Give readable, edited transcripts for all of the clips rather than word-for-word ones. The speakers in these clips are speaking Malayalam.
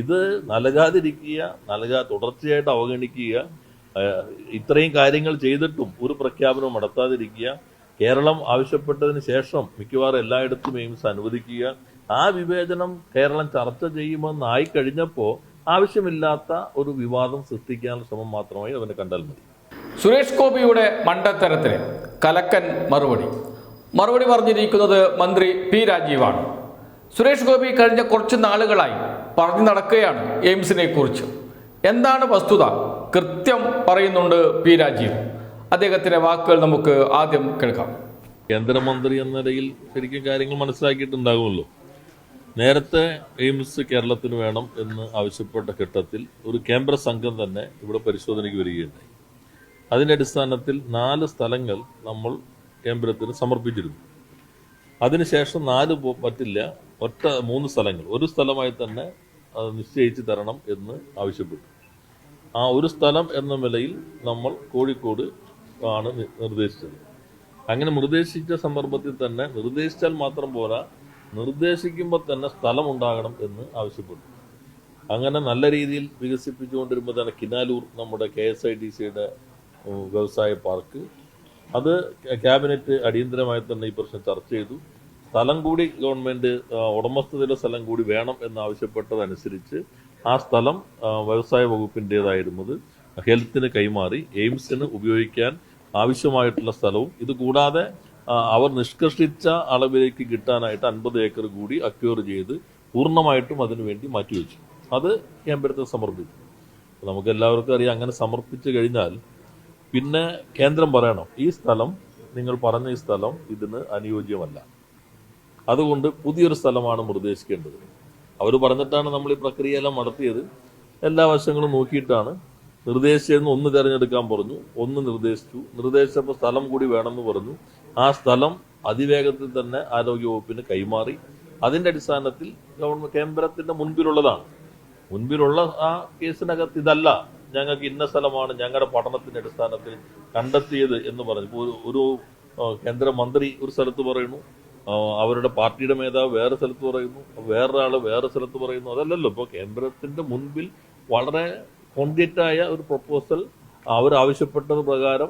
ഇത് നൽകാതിരിക്കുക, തുടർച്ചയായിട്ട് അവഗണിക്കുക, ഇത്രയും കാര്യങ്ങൾ ചെയ്തിട്ടും ഒരു പ്രഖ്യാപനവും നടത്താതിരിക്കുക, കേരളം ആവശ്യപ്പെട്ടതിന് ശേഷം മിക്കവാറും എല്ലായിടത്തും എയിംസ് അനുവദിക്കുക, ആ വിവേചനം കേരളം ചർച്ച ചെയ്യുമെന്നായി കഴിഞ്ഞപ്പോൾ ആവശ്യമില്ലാത്ത ഒരു വിവാദം സൃഷ്ടിക്കാനുള്ള ശ്രമം മാത്രമായി അവനെ കണ്ടാൽ മതി. സുരേഷ് ഗോപിയുടെ മണ്ടത്തരത്തിന് കലക്കൻ മറുപടി പറഞ്ഞിരിക്കുന്നത് മന്ത്രി പി രാജീവാണ്. സുരേഷ് ഗോപി കഴിഞ്ഞ കുറച്ച് നാളുകളായി പറഞ്ഞു നടക്കുകയാണ് എയിംസിനെ കുറിച്ച്. എന്താണ് വസ്തുത കൃത്യം പറയുന്നുണ്ട് പി രാജീവ്. അദ്ദേഹത്തിന്റെ വാക്കുകൾ നമുക്ക് ആദ്യം കേൾക്കാം. കേന്ദ്രമന്ത്രി എന്ന നിലയിൽ ശരിക്കും കാര്യങ്ങൾ മനസ്സിലാക്കിയിട്ടുണ്ടാകുമല്ലോ. നേരത്തെ എയിംസ് കേരളത്തിന് വേണം എന്ന് ആവശ്യപ്പെട്ട ഘട്ടത്തിൽ ഒരു കേന്ദ്ര സംഘം തന്നെ ഇവിടെ പരിശോധനയ്ക്ക് വരികയുണ്ടായി. അതിൻ്റെ അടിസ്ഥാനത്തിൽ 4 സ്ഥലങ്ങൾ നമ്മൾ കേന്ദ്രത്തിന് സമർപ്പിച്ചിരുന്നു. അതിനുശേഷം 4 പറ്റില്ല, 3 സ്ഥലങ്ങൾ ഒരു സ്ഥലമായി തന്നെ നിശ്ചയിച്ച് തരണം എന്ന് ആവശ്യപ്പെട്ടു. ആ ഒരു സ്ഥലം എന്ന നിലയിൽ നമ്മൾ കോഴിക്കോട് ആണ് നിർദ്ദേശിച്ചത്. അങ്ങനെ നിർദ്ദേശിച്ച സന്ദർഭത്തിൽ തന്നെ നിർദ്ദേശിച്ചാൽ മാത്രം പോരാ, നിർദ്ദേശിക്കുമ്പോൾ തന്നെ സ്ഥലം ഉണ്ടാകണം എന്ന് ആവശ്യപ്പെട്ടു. അങ്ങനെ നല്ല രീതിയിൽ വികസിപ്പിച്ചുകൊണ്ടിരുമ്പോൾ തന്നെ കിനാലൂർ നമ്മുടെ KSIDCയുടെ വ്യവസായ പാർക്ക്, അത് ക്യാബിനറ്റ് അടിയന്തരമായി തന്നെ ഈ പ്രശ്നം ചർച്ച ചെയ്തു. സ്ഥലം കൂടി ഗവൺമെൻറ് ഉടമസ്ഥതയിലെ സ്ഥലം കൂടി വേണം എന്നാവശ്യപ്പെട്ടതനുസരിച്ച് ആ സ്ഥലം വ്യവസായ വകുപ്പിൻ്റേതായിരുന്നത് ഹെൽത്തിന് കൈമാറി എയിംസിന് ഉപയോഗിക്കാൻ ആവശ്യമായിട്ടുള്ള സ്ഥലവും ഇത് കൂടാതെ അവർ നിഷ്കർഷിച്ച അളവിലേക്ക് കിട്ടാനായിട്ട് 50 ഏക്കർ കൂടി അക്വയർ ചെയ്ത് പൂർണ്ണമായിട്ടും അതിനുവേണ്ടി മാറ്റിവെച്ചു. അത് കേന്ദ്രത്തിൽ സമർപ്പിച്ചു. നമുക്ക് എല്ലാവർക്കും അറിയാം, അങ്ങനെ സമർപ്പിച്ചു കഴിഞ്ഞാൽ പിന്നെ കേന്ദ്രം പറയണം ഈ സ്ഥലം, നിങ്ങൾ പറഞ്ഞ ഈ സ്ഥലം ഇതിന് അനുയോജ്യമല്ല, അതുകൊണ്ട് പുതിയൊരു സ്ഥലമാണ് നിർദ്ദേശിക്കേണ്ടത്. അവർ പറഞ്ഞിട്ടാണ് നമ്മൾ ഈ പ്രക്രിയയെല്ലാം നടത്തിയത്. എല്ലാ വശങ്ങളും നോക്കിയിട്ടാണ് നിർദ്ദേശിച്ചതെന്ന് ഒന്ന് തിരഞ്ഞെടുക്കാൻ പറഞ്ഞു, ഒന്ന് നിർദ്ദേശിച്ചപ്പോൾ സ്ഥലം കൂടി വേണമെന്ന് പറഞ്ഞു. ആ സ്ഥലം അതിവേഗത്തിൽ തന്നെ ആരോഗ്യവകുപ്പിന് കൈമാറി. അതിൻ്റെ അടിസ്ഥാനത്തിൽ കേന്ദ്രത്തിൻ്റെ മുൻപിലുള്ള ആ കേസിനകത്ത് ഇതല്ല, ഞങ്ങൾക്ക് ഇന്ന സ്ഥലമാണ് ഞങ്ങളുടെ പഠനത്തിൻ്റെ അടിസ്ഥാനത്തിൽ കണ്ടെത്തിയത് എന്ന് പറഞ്ഞു. ഒരു കേന്ദ്രമന്ത്രി ഒരു സ്ഥലത്ത് പറയുന്നു, അവരുടെ പാർട്ടിയുടെ മേധാവ് വേറെ സ്ഥലത്ത് പറയുന്നു, വേറൊരാൾ വേറെ സ്ഥലത്ത് പറയുന്നു. അതല്ലല്ലോ. ഇപ്പോൾ കേന്ദ്രത്തിൻ്റെ മുൻപിൽ വളരെ കോൺക്രീറ്റായ ഒരു പ്രപ്പോസൽ അവരാവശ്യപ്പെട്ടത് പ്രകാരം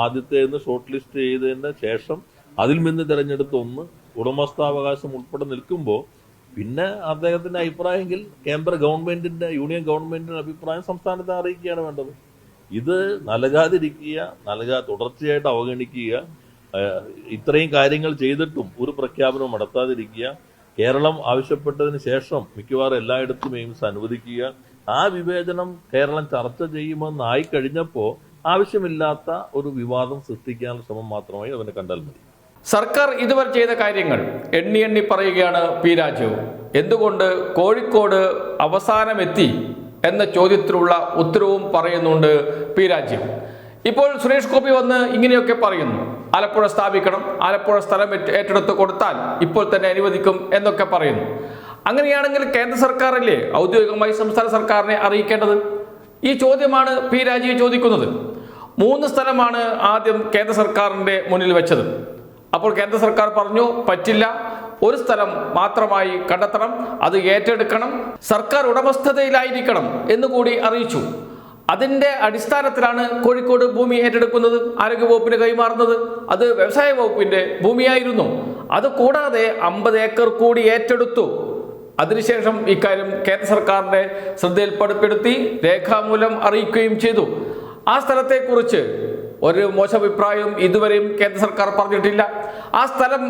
ആദ്യത്തേന്ന് ഷോർട്ട് ലിസ്റ്റ് ചെയ്തതിന് ശേഷം അതിൽ നിന്ന് തിരഞ്ഞെടുത്ത ഒന്ന് ഉടമസ്ഥാവകാശം ഉൾപ്പെടെ നിൽക്കുമ്പോൾ പിന്നെ അദ്ദേഹത്തിൻ്റെ അഭിപ്രായമെങ്കിൽ കേന്ദ്ര ഗവൺമെന്റിന്റെ യൂണിയൻ ഗവൺമെന്റിന്റെ അഭിപ്രായം സംസ്ഥാനത്തെ അറിയിക്കുകയാണ് വേണ്ടത്. ഇത് തുടർച്ചയായിട്ട് അവഗണിക്കുക, ഇത്രയും കാര്യങ്ങൾ ചെയ്തിട്ടും ഒരു പ്രഖ്യാപനവും നടത്താതിരിക്കുക, കേരളം ആവശ്യപ്പെട്ടതിന് ശേഷം മിക്കവാറും എല്ലായിടത്തും എയിംസ് അനുവദിക്കുക, ആ വിവേചനം കേരളം ചർച്ച ചെയ്യുമെന്നായി കഴിഞ്ഞപ്പോൾ ആവശ്യമില്ലാത്ത ഒരു വിവാദം സൃഷ്ടിക്കാനുള്ള ശ്രമം മാത്രമായി അവനെ കണ്ടാൽ മതി. സർക്കാർ ഇതുവരെ ചെയ്ത കാര്യങ്ങൾ എണ്ണി പറയുകയാണ് പി രാജീവ്. എന്തുകൊണ്ട് കോഴിക്കോട് അവസാനമെത്തി എന്ന ചോദ്യത്തിലുള്ള ഉത്തരവും പറയുന്നുണ്ട് പി രാജീവ്. ഇപ്പോൾ സുരേഷ് ഗോപി വന്ന് ഇങ്ങനെയൊക്കെ പറയുന്നു, ആലപ്പുഴ സ്ഥാപിക്കണം, ആലപ്പുഴ സ്ഥലം ഏറ്റെടുത്ത് കൊടുത്താൽ ഇപ്പോൾ തന്നെ അനുവദിക്കും എന്നൊക്കെ പറയുന്നു. അങ്ങനെയാണെങ്കിൽ കേന്ദ്ര സർക്കാരല്ലേ ഔദ്യോഗികമായി സംസ്ഥാന സർക്കാരിനെ അറിയിക്കേണ്ടത്? ഈ ചോദ്യമാണ് പി രാജീവ് ചോദിക്കുന്നത്. 3 സ്ഥലമാണ് ആദ്യം കേന്ദ്ര സർക്കാരിൻ്റെ മുന്നിൽ വെച്ചത്. അപ്പോൾ കേന്ദ്ര സർക്കാർ പറഞ്ഞു പറ്റില്ല, ഒരു സ്ഥലം മാത്രമായി കണ്ടെത്തണം, അത് ഏറ്റെടുക്കണം, സർക്കാർ ഉടമസ്ഥതയിലായിരിക്കണം എന്നുകൂടി അറിയിച്ചു. അതിൻ്റെ അടിസ്ഥാനത്തിലാണ് കോഴിക്കോട് ഭൂമി ഏറ്റെടുക്കുന്നത്, ആരോഗ്യവകുപ്പിന് കൈമാറുന്നത്. അത് വ്യവസായ വകുപ്പിൻ്റെ ഭൂമിയായിരുന്നു. അത് കൂടാതെ 50 ഏക്കർ കൂടി ഏറ്റെടുത്തു. അതിനുശേഷം ഇക്കാര്യം കേന്ദ്ര സർക്കാരിൻ്റെ ശ്രദ്ധയിൽപ്പെടുത്തി രേഖാമൂലം അറിയിക്കുകയും ചെയ്തു. ആ സ്ഥലത്തെക്കുറിച്ച് ഒരു മോശം അഭിപ്രായം ഇതുവരെയും കേന്ദ്ര സർക്കാർ പറഞ്ഞിട്ടില്ല. ആ സ്ഥലം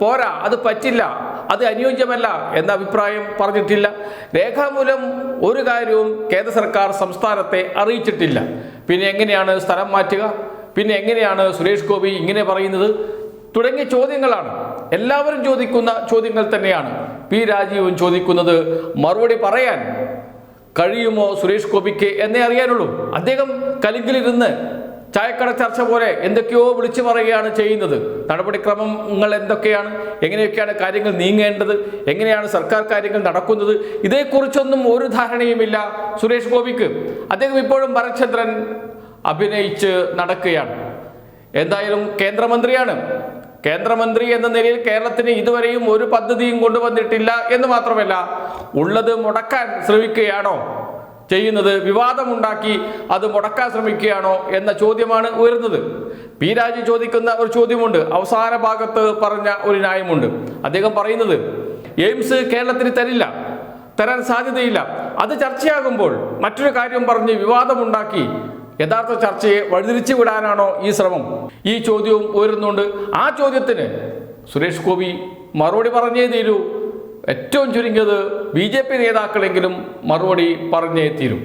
പോരാ, അത് പറ്റില്ല, അത് അനുയോജ്യമല്ല എന്ന അഭിപ്രായം പറഞ്ഞിട്ടില്ല. രേഖാമൂലം ഒരു കാര്യവും കേന്ദ്ര സർക്കാർ സംസ്ഥാനത്തെ അറിയിച്ചിട്ടില്ല. പിന്നെ എങ്ങനെയാണ് സ്ഥലം മാറ്റുക? പിന്നെ എങ്ങനെയാണ് സുരേഷ് ഗോപി ഇങ്ങനെ പറയുന്നത്? തുടങ്ങിയ ചോദ്യങ്ങളാണ്. എല്ലാവരും ചോദിക്കുന്ന ചോദ്യങ്ങൾ തന്നെയാണ് പി രാജീവും ചോദിക്കുന്നത്. മറുപടി പറയാൻ കഴിയുമോ സുരേഷ് ഗോപിക്ക് എന്നേ അറിയാനുള്ളൂ. അദ്ദേഹം കലിങ്കിലിരുന്ന് ചായക്കട ചർച്ച പോലെ എന്തൊക്കെയോ വിളിച്ചു പറയുകയാണ് ചെയ്യുന്നത്. നടപടിക്രമങ്ങൾ എന്തൊക്കെയാണ്, എങ്ങനെയൊക്കെയാണ് കാര്യങ്ങൾ നീങ്ങേണ്ടത്, എങ്ങനെയാണ് സർക്കാർ കാര്യങ്ങൾ നടക്കുന്നത്, ഇതേക്കുറിച്ചൊന്നും ഒരു ധാരണയുമില്ല സുരേഷ് ഗോപിക്ക്. അദ്ദേഹം ഇപ്പോഴും ഭരത്ചന്ദ്രൻ അഭിനയിച്ച് നടക്കുകയാണ്. എന്തായാലും കേന്ദ്രമന്ത്രിയാണ്. കേന്ദ്രമന്ത്രി എന്ന നിലയിൽ കേരളത്തിന് ഇതുവരെയും ഒരു പദ്ധതിയും കൊണ്ടുവന്നിട്ടില്ല എന്ന് മാത്രമല്ല ഉള്ളത് മുടക്കാൻ ശ്രമിക്കുകയാണോ ചെയ്യുന്നത്? വിവാദമുണ്ടാക്കി അത് മുടക്കാൻ ശ്രമിക്കുകയാണോ എന്ന ചോദ്യമാണ് ഉയരുന്നത്. പി രാജു ചോദിക്കുന്ന ഒരു ചോദ്യമുണ്ട്. അവസാന ഭാഗത്ത് പറഞ്ഞ ഒരു ന്യായമുണ്ട്. അദ്ദേഹം പറയുന്നത് എയിംസ് കേരളത്തിന് തരാൻ സാധ്യതയില്ല. അത് ചർച്ചയാകുമ്പോൾ മറ്റൊരു കാര്യം പറഞ്ഞ് വിവാദമുണ്ടാക്കി യഥാർത്ഥ ചർച്ചയെ വഴിതിരിച്ചു വിടാനാണോ ഈ ശ്രമം? ഈ ചോദ്യവും ഉയരുന്നുണ്ട്. ആ ചോദ്യത്തിന് സുരേഷ് ഗോപി മറുപടി പറഞ്ഞേ തീരൂ. ഏറ്റവും ചുരുങ്ങിയത് BJP നേതാക്കളെങ്കിലും മറുപടി പറഞ്ഞേ തീരൂ.